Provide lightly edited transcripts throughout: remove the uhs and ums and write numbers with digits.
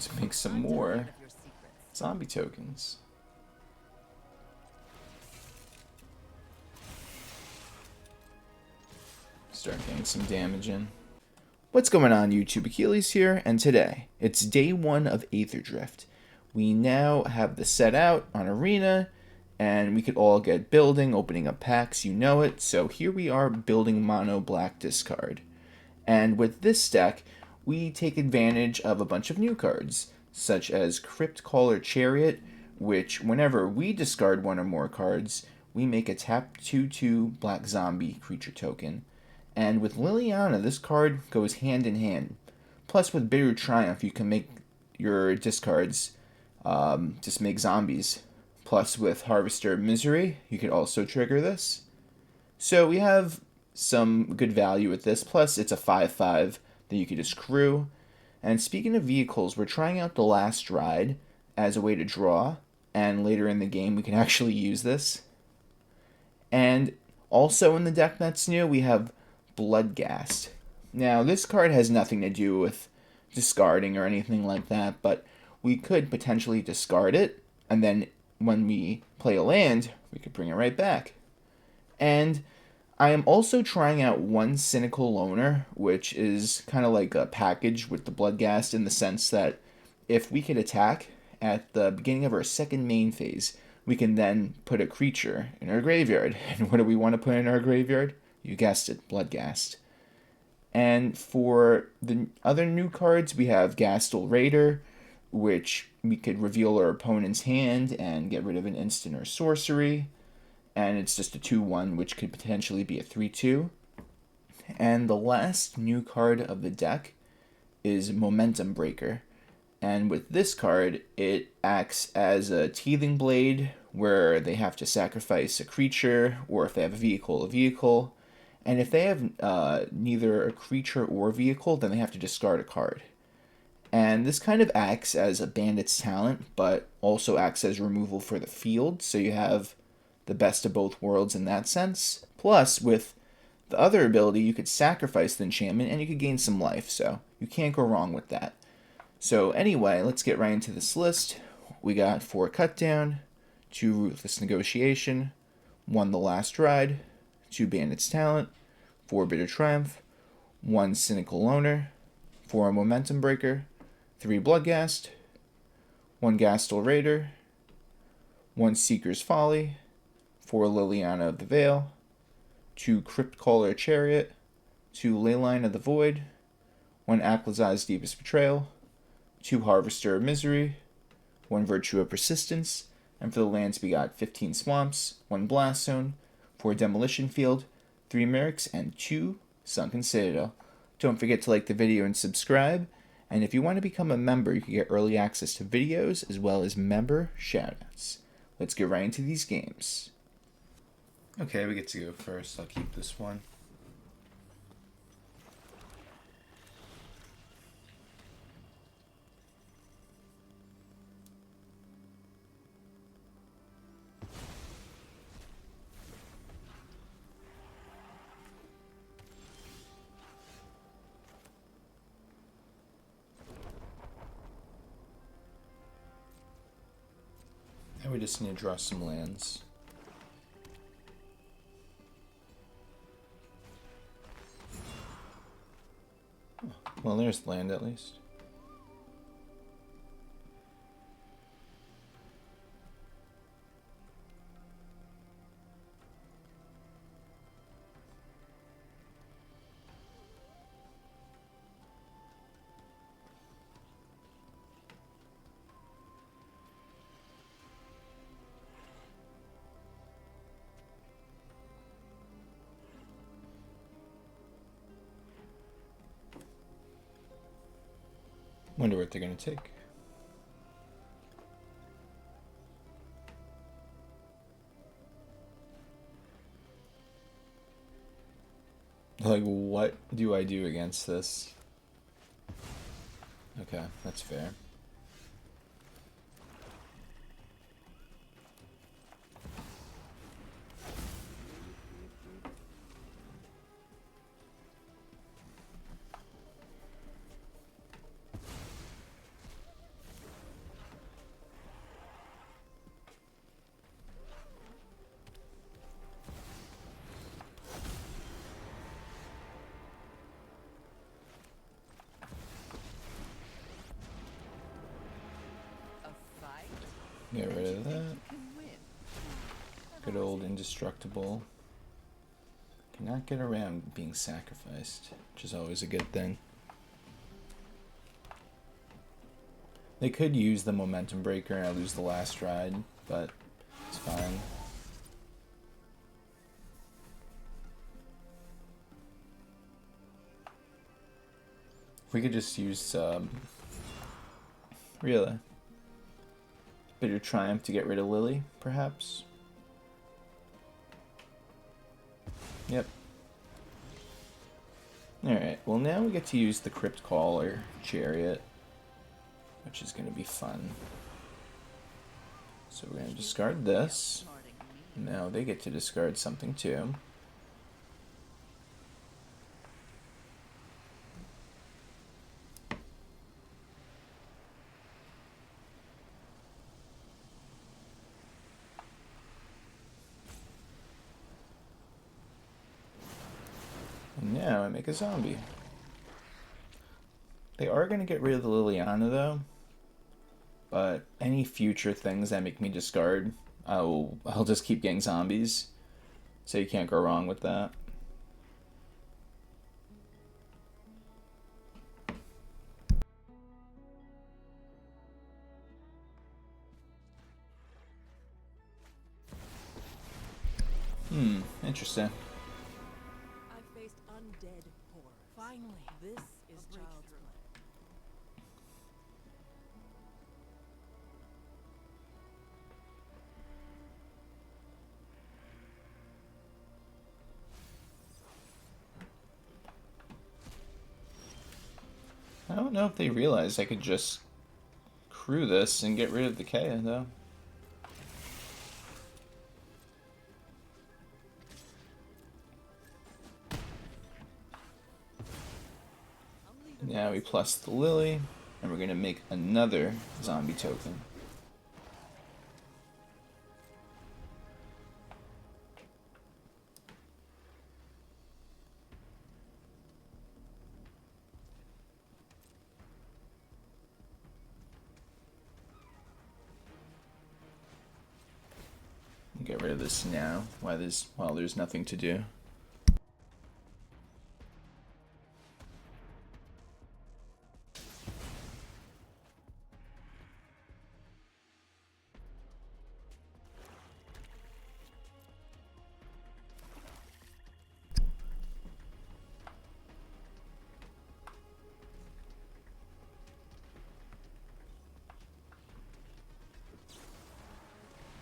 to make some more zombie tokens. Start getting some damage in. What's going on, YouTube? Achilles here, and today it's day 1 of Aetherdrift. We now have the set out on Arena, and we could all get building, opening up packs, you know it. So here we are building mono black discard. And with this deck, we take advantage of a bunch of new cards, such as Cryptcaller Chariot, which whenever we discard one or more cards, we make a tap 2/2 black zombie creature token. And with Liliana, this card goes hand in hand. Plus with Bitter Triumph, you can make your discards just make zombies. Plus with Harvester Misery, you could also trigger this. So we have some good value with this. Plus it's a 5/5 that you could just crew. And speaking of vehicles, we're trying out the Last Ride as a way to draw. And later in the game, we can actually use this. And also in the deck that's new, we have Bloodghast. Now, this card has nothing to do with discarding or anything like that, but we could potentially discard it, and then when we play a land, we could bring it right back. And I am also trying out one Cynical Loner, which is kind of like a package with the Bloodghast in the sense that if we could attack at the beginning of our second main phase, we can then put a creature in our graveyard. And what do we want to put in our graveyard? You guessed it, Bloodghast. And for the other new cards, we have Gastal Raider, which we could reveal our opponent's hand and get rid of an instant or sorcery. And it's just a 2/1, which could potentially be a 3/2. And the last new card of the deck is Momentum Breaker. And with this card, it acts as a Teething Blade, where they have to sacrifice a creature, or if they have a vehicle. And if they have neither a creature or vehicle, then they have to discard a card. And this kind of acts as a Bandit's talent, but also acts as removal for the field, so you have the best of both worlds in that sense. Plus, with the other ability, you could sacrifice the enchantment and you could gain some life, so you can't go wrong with that. So anyway, let's get right into this list. We got 4 Cutdown, 2 Ruthless Negotiation, 1 The Last Ride, 2 Bandit's Talent, 4 Bitter Triumph, 1 Cynical Loner, 4 Momentum Breaker, 3 Bloodghast, 1 Gastal Raider, 1 Seeker's Folly, 4 Liliana of the Veil, 2 Cryptcaller Chariot, 2 Leyline of the Void, 1 Aclazotz Deepest Betrayal, 2 Harvester of Misery, 1 Virtue of Persistence, and for the lands we got 15 Swamps, 1 Blast Zone, 4 Demolition Field, 3 Mirrex, and 2 Sunken Citadel. Don't forget to like the video and subscribe, and if you want to become a member, you can get early access to videos as well as member shoutouts. Let's get right into these games. Okay, we get to go first. I'll keep this one. And we just need to draw some lands. Well, there's land at least. Wonder what they're gonna take. Like, what do I do against this? Okay, that's fair. Get rid of that. Good old indestructible. Cannot get around being sacrificed, which is always a good thing. They could use the momentum breaker and I lose the last ride, but it's fine. If we could just use really Bitter Triumph to get rid of Lily, perhaps. Yep. Alright, well now we get to use the Cryptcaller Chariot, which is going to be fun. So we're going to discard this. Now they get to discard something too. And now I make a zombie. They are going to get rid of the Liliana though. But any future things that make me discard, I'll just keep getting zombies. So you can't go wrong with that. Interesting. I faced undead horror. Finally, this is child's play. I don't know if they realize I could just crew this and get rid of the Kea though. Now we plus the Lily, and we're going to make another zombie token. Get rid of this now, while there's nothing to do.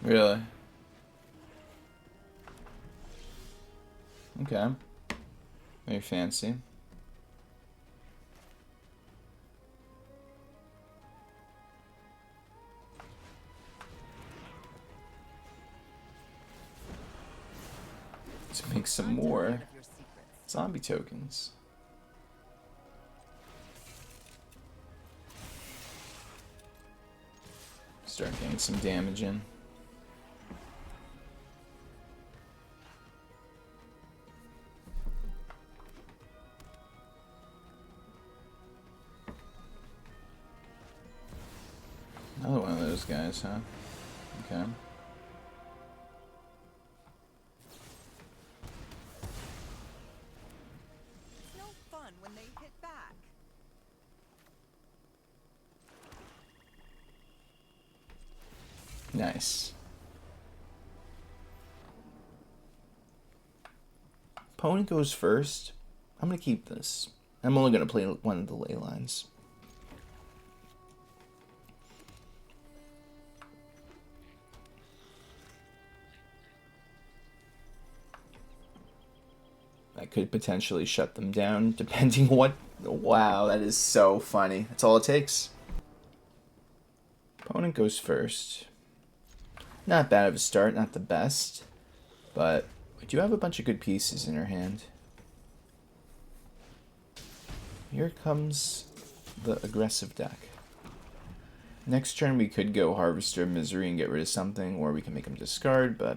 Really? Okay. Very fancy. Let's make some more zombie tokens. Start getting some damage in. Another one of those guys, huh? Okay. It's no fun when they hit back. Nice. Opponent goes first. I'm going to keep this. I'm only going to play one of the Leylines. I could potentially shut them down, depending what... Wow, that is so funny. That's all it takes. Opponent goes first. Not bad of a start, not the best. But we do have a bunch of good pieces in our hand. Here comes the aggressive deck. Next turn we could go Harvester of Misery and get rid of something, or we can make them discard, but...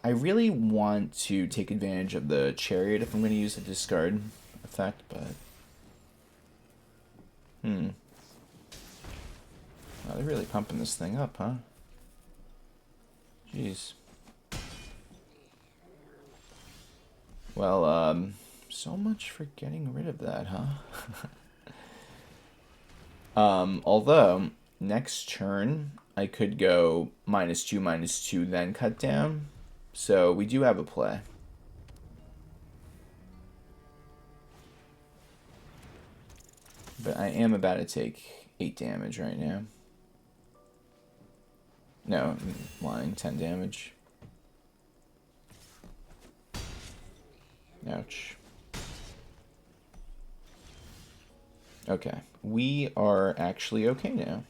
I really want to take advantage of the Chariot if I'm going to use a discard effect, but... Wow, they're really pumping this thing up, huh? Jeez. Well, so much for getting rid of that, huh? Although, next turn, I could go -2/-2, then cut down. So we do have a play. But I am about to take 8 damage right now. No, I'm lying, 10 damage. Ouch. Okay, we are actually okay now.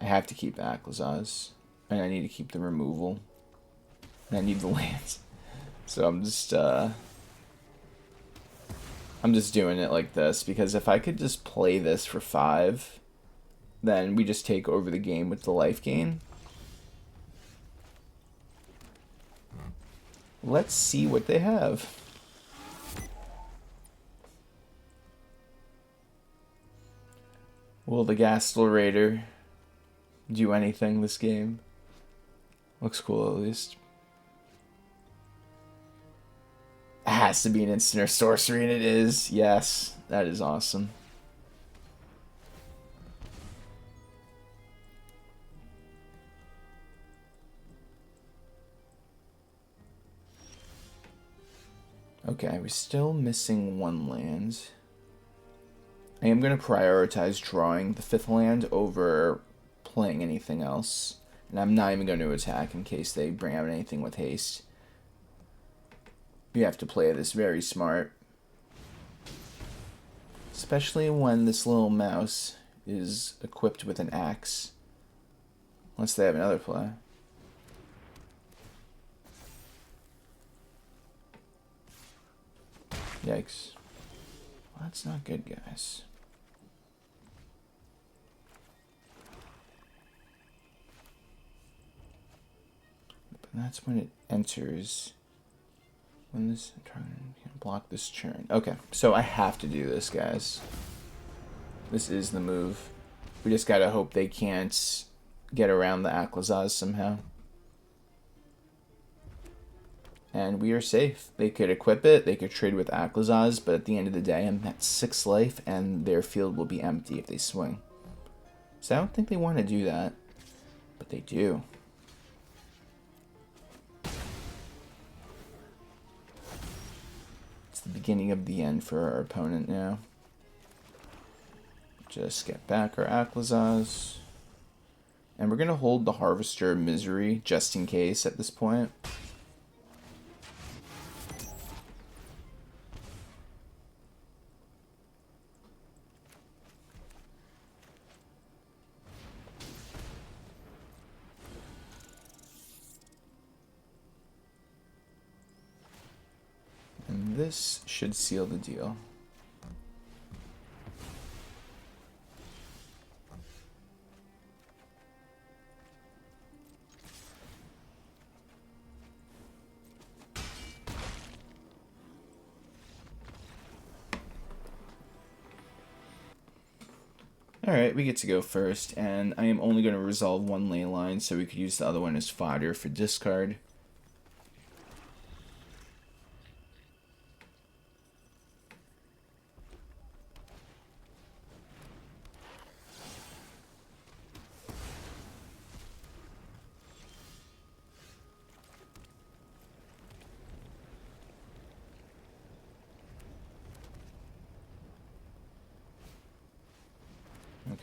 I have to keep Aclazotz, and I need to keep the removal, and I need the lands. So I'm just doing it like this, because if I could just play this for 5, then we just take over the game with the life gain. Let's see what they have. Will the Gastal Raider do anything this game? Looks cool at least. It has to be an instant or sorcery, and it is. Yes, that is awesome. Okay, we're still missing 1 land. I am going to prioritize drawing the 5th land over playing anything else. And I'm not even going to attack in case they bring out anything with haste. You have to play this very smart. Especially when this little mouse is equipped with an axe. Unless they have another play. Yikes. Well, that's not good, guys. But that's when it enters. When this target can block this churn. Okay, so I have to do this, guys. This is the move. We just gotta hope they can't get around the Aclazotz somehow. And we are safe. They could equip it, they could trade with Aclazotz, but at the end of the day, I'm at 6 life, and their field will be empty if they swing. So I don't think they want to do that, but they do. It's the beginning of the end for our opponent now. Just get back our Aclazotz. And we're going to hold the Harvester of Misery just in case at this point. And this should seal the deal. Alright, we get to go first, and I am only going to resolve 1 Leyline, so we could use the other one as fodder for discard.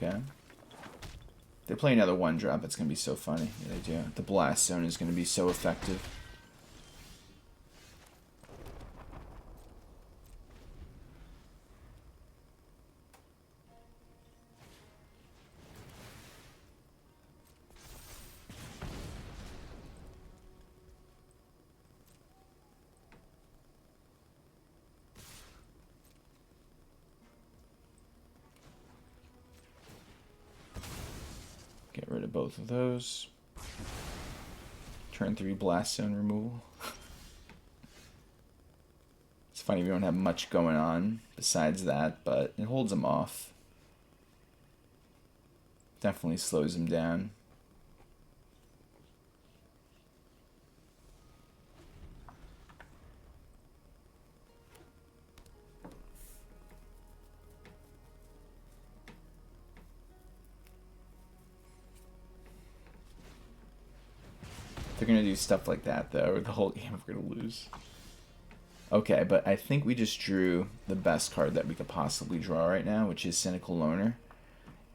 Okay. If they play another 1-drop, it's going to be so funny. Yeah, they do. The Blast Zone is going to be so effective. Get rid of both of those. Turn 3 Blast Zone removal. It's Funny we don't have much going on besides that, but it holds him off. Definitely slows him down. They're going to do stuff like that, though, or the whole game we're going to lose. Okay, but I think we just drew the best card that we could possibly draw right now, which is Cynical Loner.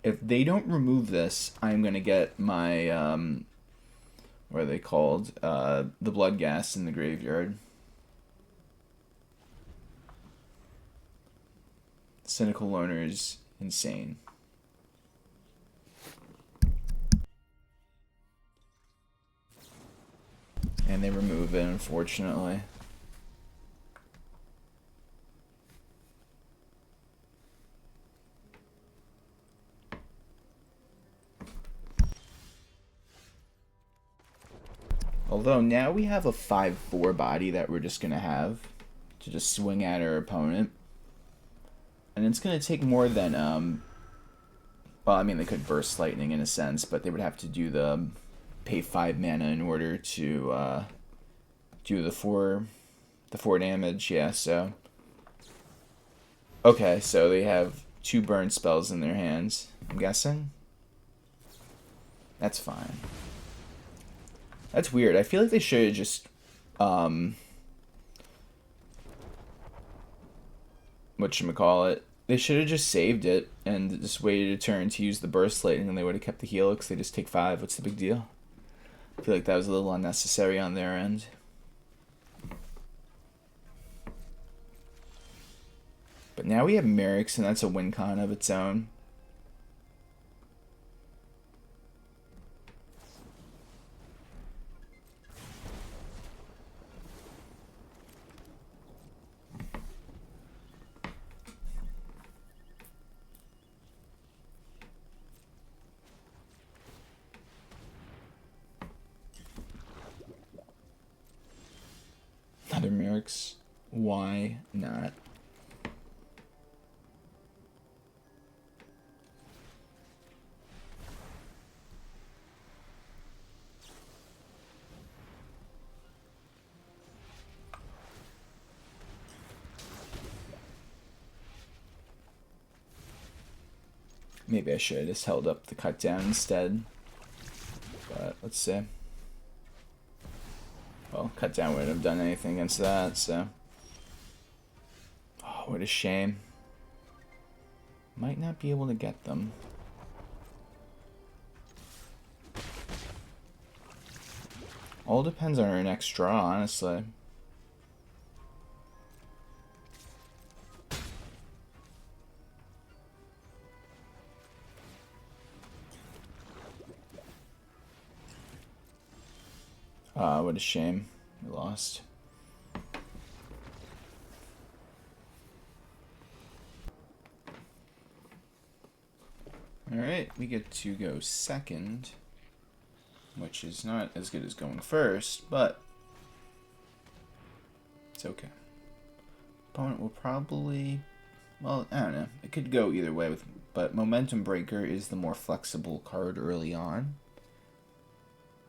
If they don't remove this, I'm going to get my, what are they called? The Bloodghast in the graveyard. Cynical Loner is insane. And they remove it, unfortunately. Although now we have a 5/4 body that we're just going to have to just swing at our opponent. And it's going to take more than, well, I mean, they could burst lightning in a sense, but they would have to do the pay 5 mana in order to do the 4 damage. Yeah, so okay, so they have 2 burn spells in their hands, I'm guessing. That's fine. That's weird. I feel like they should have just whatchamacallit, they should have just saved it and just waited a turn to use the burst lightning, and they would have kept the helix. They just take 5. What's the big deal? I feel like that was a little unnecessary on their end. But now we have Mirrex, and that's a win con of its own. Another Mirrex. Why not? Maybe I should have just held up the cut down instead. But let's see. Well, cut down wouldn't have done anything against that, so. Oh, what a shame. Might not be able to get them. All depends on our next draw, honestly. What a shame. We lost. Alright, we get to go second, which is not as good as going first, but it's okay. Opponent will probably, well, I don't know. It could go either way, but Momentum Breaker is the more flexible card early on.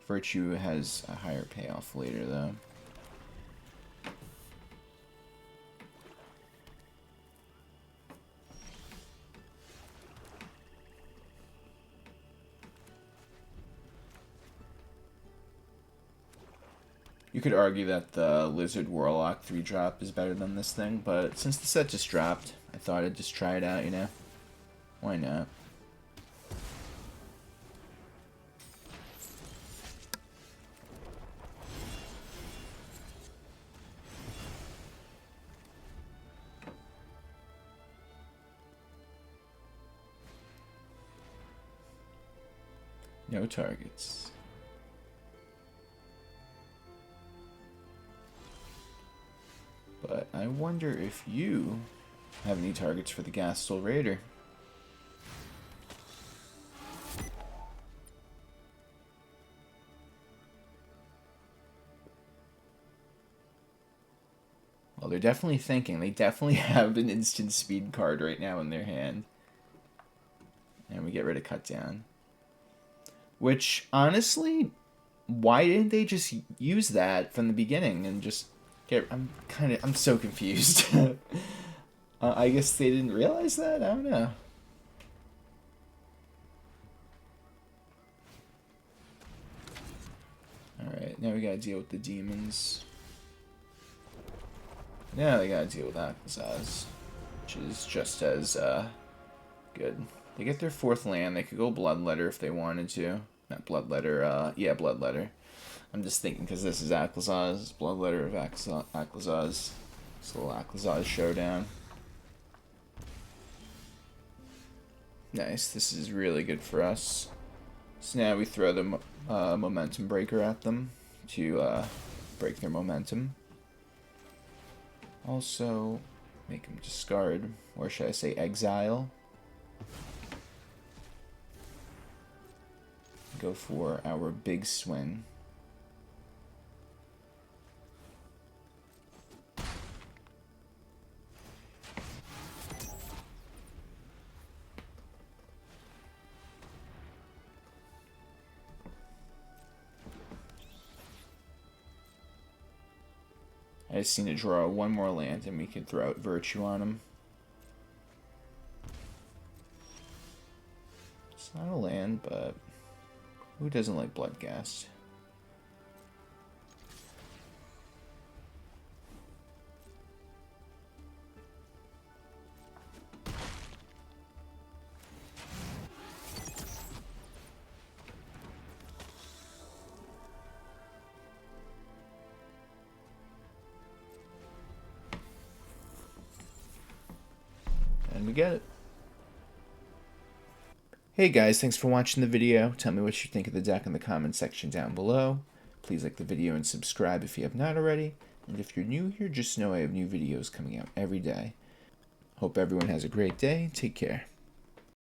Virtue has a higher payoff later, though. You could argue that the Lizard Warlock 3-drop is better than this thing, but since the set just dropped, I thought I'd just try it out, you know? Why not? No targets. But I wonder if you have any targets for the Gastal Raider. Oh, they're definitely thinking. They definitely have an instant speed card right now in their hand. And we get rid of Cut Down. Which, honestly, why didn't they just use that from the beginning and just get... I'm so confused. I guess they didn't realize that? I don't know. Alright, now we gotta deal with the demons. Now they gotta deal with Aclazotz, which is just as good. They get their 4th land. They could go Bloodletter if they wanted to. Not Bloodletter, yeah, Bloodletter. I'm just thinking because this is Aclazotz, Bloodletter of Aclazotz. It's a little Aclazotz showdown. Nice, this is really good for us. So now we throw the Momentum Breaker at them to break their momentum. Also, make them discard, or should I say exile. Go for our big swing. I just need to draw one more land and we can throw out Virtue on him. It's not a land, but who doesn't like Bloodghast? And we get it. Hey guys, thanks for watching the video. Tell me what you think of the deck in the comment section down below. Please like the video and subscribe if you have not already. And if you're new here, just know I have new videos coming out every day. Hope everyone has a great day. Take care.